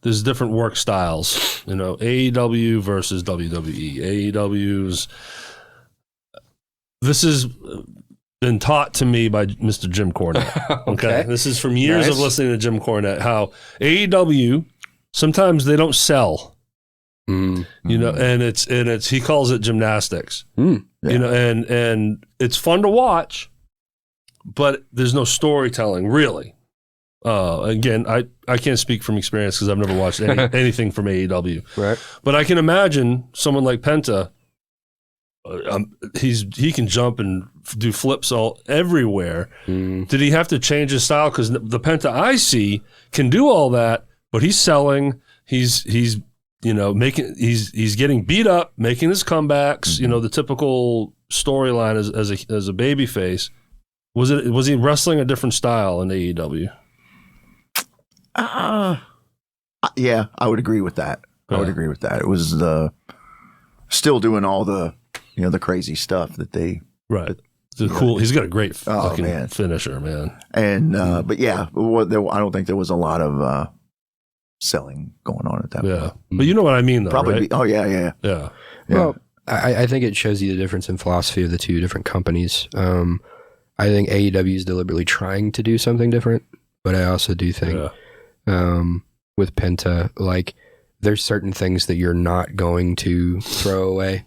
there's different work styles. You know, AEW versus WWE. AEW's. This has been taught to me by Mr. Jim Cornette. Okay, this is from years of listening to Jim Cornette. How AEW sometimes they don't sell. You know, and it's he calls it gymnastics. You know, and it's fun to watch, but there's no storytelling really. Again, I can't speak from experience because I've never watched anything from AEW. Right. But I can imagine someone like Penta. He can jump and do flips all everywhere. Did he have to change his style? Because the Penta I see can do all that, but he's selling. He's you know he's getting beat up, making his comebacks. You know, the typical storyline as a baby face. Was he wrestling a different style in AEW? Yeah, I would agree with that. I would agree with that. It was still doing all the the crazy stuff that they cool. He's got a great fucking finisher, man. And but yeah, I don't think there was a lot of selling going on at that point. But you know what I mean, though, probably. Right? Yeah. Well, I think it shows you the difference in philosophy of the two different companies. I think AEW is deliberately trying to do something different, but I also do think with Penta, like there's certain things that you're not going to throw away.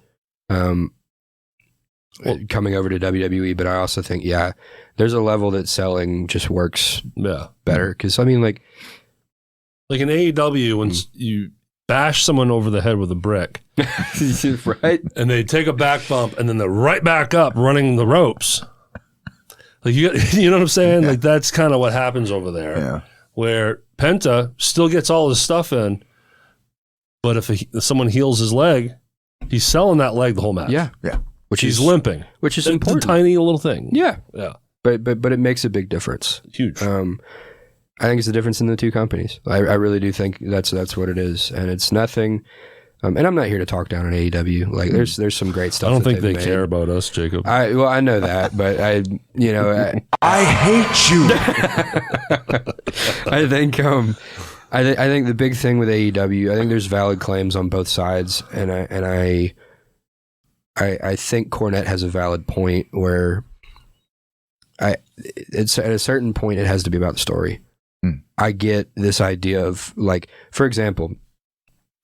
Coming over to WWE, but I also think, there's a level that selling just works better. Because, I mean, like in AEW, when you bash someone over the head with a brick, right? And they take a back bump, and then they're right back up running the ropes. Like you know what I'm saying? Like that's kind of what happens over there. Yeah. Where Penta still gets all his stuff in, but if someone heals his leg, he's selling that leg the whole match. Yeah. Which he's limping. Which is important. It's a tiny little thing. Yeah. But it makes a big difference. Huge. I think it's the difference in the two companies. I really do think that's what it is, and it's nothing. And I'm not here to talk down on AEW. Like there's some great stuff. I don't think they care about us, Jacob. I know that, but I hate you. I think I think the big thing with AEW, I think there's valid claims on both sides, and I think Cornette has a valid point where it's at a certain point it has to be about the story. I get this idea of, like, for example,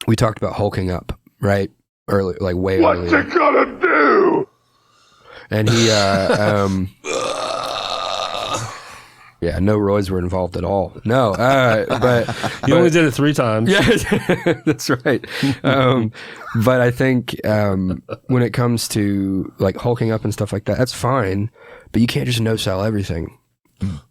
we talked about hulking up, right? Early, like way earlier. What's it gonna do? And he, no roids were involved at all. No, but he only did it 3 times. Yeah, that's right. But I think when it comes to like hulking up and stuff like that, that's fine. But you can't just no-sell everything.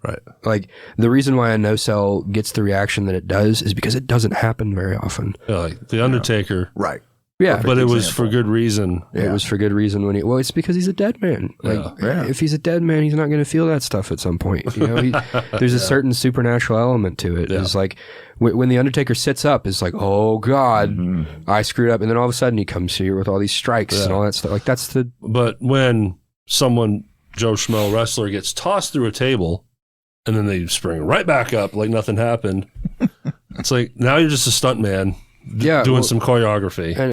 Right. Like the reason why a no-sell gets the reaction that it does is because it doesn't happen very often. Yeah, like the Undertaker. Right. Yeah. But it was for good reason. Yeah. It was for good reason it's because he's a dead man. Like if he's a dead man, he's not going to feel that stuff at some point. You know, there's a certain supernatural element to it. It's like when the Undertaker sits up, it's like, oh God, I screwed up. And then all of a sudden he comes here with all these strikes and all that stuff. Like that's the... But when someone... Joe Schmo wrestler gets tossed through a table and then they spring right back up like nothing happened. It's like now you're just a stunt man doing some choreography.